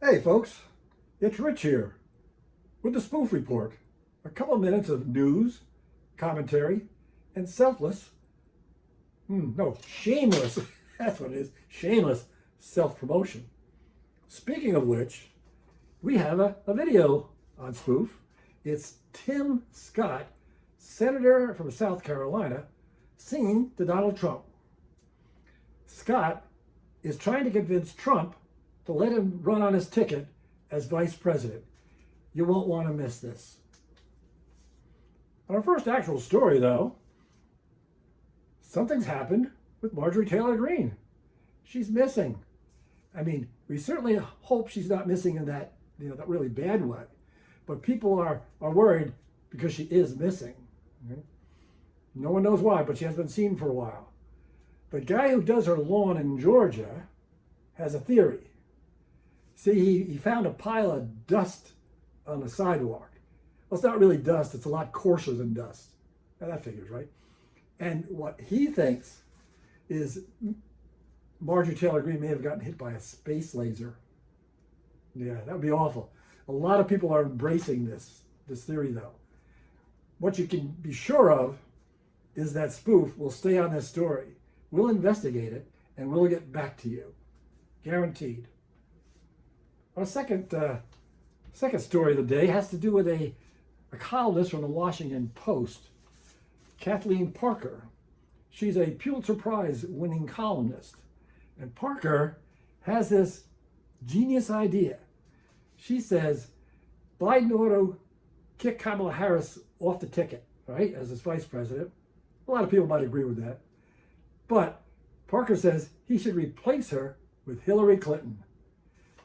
Hey folks, it's Rich here with the Spoof Report. A couple minutes of news, commentary, and shameless, that's what it is, shameless self-promotion. Speaking of which, we have a video on Spoof. It's Tim Scott, Senator from South Carolina, singing to Donald Trump. Scott is trying to convince Trump to let him run on his ticket as vice president. You won't want to miss this. On our first actual story, though, something's happened with Marjorie Taylor Greene. She's missing. I mean, we certainly hope she's not missing in that really bad way, but people are worried because she is missing. No one knows why, but she has been seen for a while. The guy who does her lawn in Georgia has a theory. See, he found a pile of dust on the sidewalk. Well, it's not really dust. It's a lot coarser than dust. Now, that figures, right? And what he thinks is Marjorie Taylor Greene may have gotten hit by a space laser. Yeah, that would be awful. A lot of people are embracing this theory, though. What you can be sure of is that Spoof will stay on this story. We'll investigate it, and we'll get back to you. Guaranteed. Our second story of the day has to do with a columnist from the Washington Post, Kathleen Parker. She's a Pulitzer Prize winning columnist. And Parker has this genius idea. She says Biden ought to kick Kamala Harris off the ticket, right, as his vice president. A lot of people might agree with that. But Parker says he should replace her with Hillary Clinton.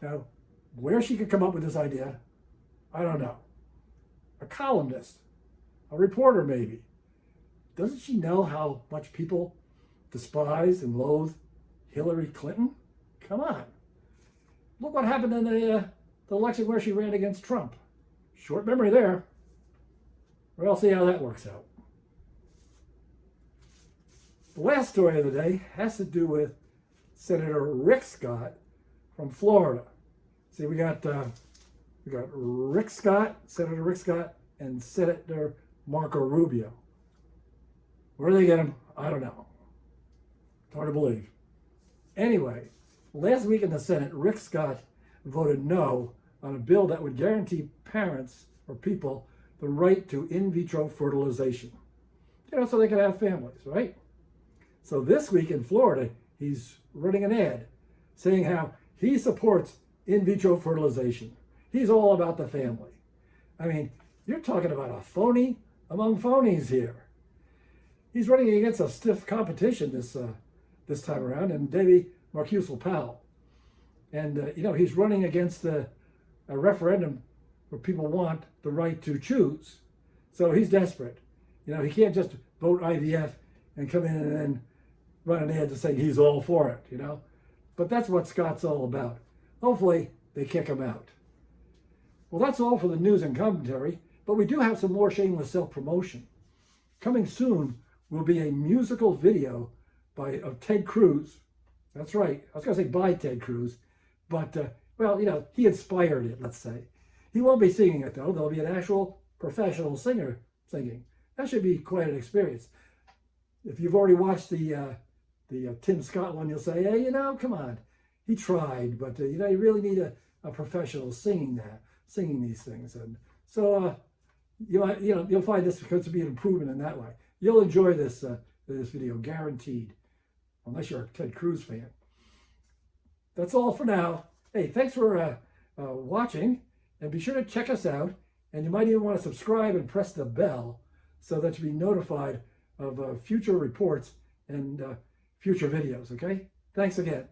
Now, where she could come up with this idea, I don't know. A columnist, a reporter maybe. Doesn't she know how much people despise and loathe Hillary Clinton? Come on. Look what happened in the election where she ran against Trump. Short memory there. We'll see how that works out. The last story of the day has to do with Senator Rick Scott from Florida. See, we got Rick Scott, Senator Rick Scott, and Senator Marco Rubio. Where do they get him? I don't know. It's hard to believe. Anyway, last week in the Senate, Rick Scott voted no on a bill that would guarantee parents or people the right to in vitro fertilization. So they could have families, right? So this week in Florida, he's running an ad saying how he supports in vitro fertilization. He's all about the family. I mean, you're talking about a phony among phonies here. He's running against a stiff competition this time around, and Debbie Marcuse-Powell. And, he's running against a referendum where people want the right to choose. So he's desperate. He can't just vote IVF and come in and then run an ad to say he's all for it, But that's what Scott's all about. Hopefully, they kick him out. Well, that's all for the news and commentary, but we do have some more shameless self-promotion. Coming soon will be a musical video of Ted Cruz. That's right. I was going to say by Ted Cruz, but, he inspired it, let's say. He won't be singing it, though. There'll be an actual professional singer singing. That should be quite an experience. If you've already watched the Tim Scott one, you'll say, hey, come on. He tried, but, you really need a professional singing these things. And so, you'll find this going to be an improvement in that way. You'll enjoy this video, guaranteed, unless you're a Ted Cruz fan. That's all for now. Hey, thanks for watching, and be sure to check us out. And you might even want to subscribe and press the bell so that you'll be notified of future reports and future videos, okay? Thanks again.